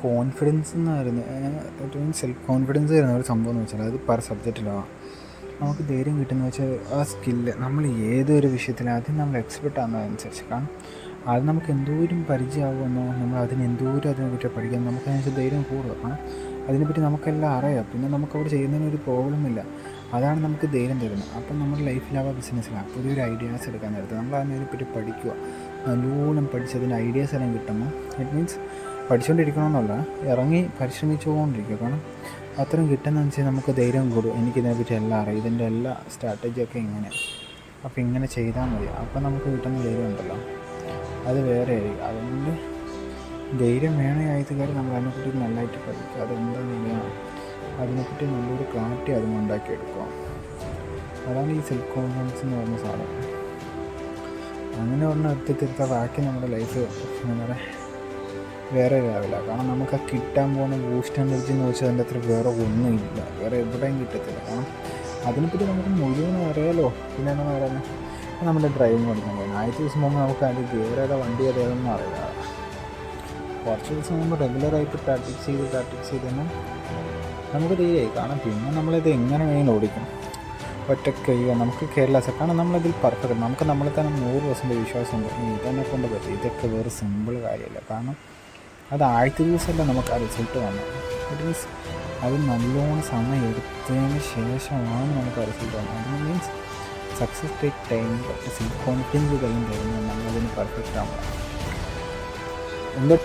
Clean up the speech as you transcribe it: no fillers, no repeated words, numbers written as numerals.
Confidence എന്ന് പറയുന്നത് ഏറ്റവും സെൽഫ് കോൺഫിഡൻസ് തരുന്ന ഒരു സംഭവം എന്ന് വെച്ചാൽ അത് പല സബ്ജക്റ്റിലാണ് നമുക്ക് ധൈര്യം കിട്ടുന്നത് വെച്ചാൽ ആ സ്കില്ല് നമ്മൾ ഏതൊരു വിഷയത്തിൽ ആദ്യം നമ്മൾ എക്സ്പെർട്ട് ആകുന്നതനുസരിച്ച് കാരണം അത് നമുക്ക് എന്തോരം പരിചയമാകുമെന്നോ നമ്മൾ എന്തോരം അതിനെപ്പറ്റി പഠിക്കാൻ നമുക്കതിനനുസരിച്ച് ധൈര്യം കൂടുക കാരണം അതിനെപ്പറ്റി നമുക്കെല്ലാം അറിയാം. പിന്നെ നമുക്കവിടെ ചെയ്യുന്നതിനൊരു പ്രോബ്ലമില്ല. അതാണ് നമുക്ക് ധൈര്യം തരുന്നത്. അപ്പം നമ്മുടെ ലൈഫിലാവാ ബിസിനസ്സിലാണ് പുതിയൊരു ഐഡിയാസ് എടുക്കാൻ നേരത്തെ നമ്മൾ അതിനെപ്പറ്റി പഠിക്കുക, നല്ലോണം പഠിച്ചതിൻ്റെ ഐഡിയാസ് എല്ലാം കിട്ടുമ്പോൾ ഇറ്റ് മീൻസ് പഠിച്ചുകൊണ്ടിരിക്കണമെന്നല്ല, ഇറങ്ങി പരിശ്രമിച്ചുകൊണ്ടിരിക്കുക. കാരണം അത്രയും കിട്ടുന്നതനുസരിച്ച് നമുക്ക് ധൈര്യം കൂടും. എനിക്കിതിനെപ്പറ്റി എല്ലാം അറിയാം, ഇതിൻ്റെ എല്ലാ സ്ട്രാറ്റജിയൊക്കെ ഇങ്ങനെ, അപ്പോൾ ഇങ്ങനെ ചെയ്താൽ മതി. അപ്പം നമുക്ക് കിട്ടുന്ന ധൈര്യം ഉണ്ടല്ലോ അത് വേറെ ആയിരിക്കും. അതുകൊണ്ട് ധൈര്യം വേണേ ആയതുകാര്യം നമ്മൾ അതിനെപ്പറ്റി നല്ലതായിട്ട് പഠിക്കുക. അതെന്താണെന്ന് അറിയാം, അതിനെപ്പറ്റി നല്ലൊരു ക്ലാരിറ്റി അതിന് ഉണ്ടാക്കിയെടുക്കുക. അതാണ് ഈ സെൽഫ് കോൺഫിഡൻസ് എന്ന് പറഞ്ഞ സാധനം. അങ്ങനെ പറഞ്ഞാൽ എത്തിത്തീർത്ത ബാക്കി നമ്മുടെ ലൈഫ് എന്താ വേറെ രാവില്ല. കാരണം നമുക്ക് ആ കിട്ടാൻ പോകുന്ന ബൂസ്റ്റ് എനർജി എന്ന് വെച്ചാൽ അതിൻ്റെ അത്ര വേറെ ഒന്നുമില്ല, വേറെ എവിടെയും കിട്ടത്തില്ല. കാരണം അതിനെപ്പറ്റി നമുക്ക് മുഴുവൻ അറിയാലോ. പിന്നെ എന്താ പറയുന്നത്, നമ്മുടെ ഡ്രൈവിങ് പഠിക്കാൻ പോകുന്നത് ആദ്യത്തെ ദിവസം പോകുമ്പോൾ നമുക്ക് അതിൻ്റെ ഗിയർ ഏതാ വണ്ടി ഏതാണെന്ന് അറിയില്ല. കുറച്ച് ദിവസം മുമ്പ് റെഗുലറായിട്ട് പ്രാക്ടീസ് ചെയ്ത് തന്നെ നമുക്ക് ധൈര്യമായി. കാരണം പിന്നെ നമ്മളിത് എങ്ങനെ വേണമെങ്കിലും ഓടിക്കും ഒറ്റയ്ക്ക്. നമുക്ക് കേരളാസ് കാരണം നമ്മളതിൽ പെർഫെക്റ്റ്, നമുക്ക് നമ്മളെ തന്നെ 100% വിശ്വാസമുണ്ട് ഇതെന്നെ കൊണ്ട് പറ്റും. ഇതൊക്കെ വേറെ സിമ്പിൾ കാര്യമല്ല. കാരണം അത് ആദ്യത്തെ ദിവസമല്ല നമുക്ക് ആ റിസൾട്ട് വന്നത്. ഇറ്റ് മീൻസ് അത് നല്ലോണം സമയം എടുത്തതിന് ശേഷമാണ് നമുക്ക് ആ റിസൾട്ട് വന്നത്. അത് means success take time. Self confidence ഇതെല്ലാം തരുന്നത് നമ്മളതിന് പെർഫെക്റ്റ് ആവുക. എന്താ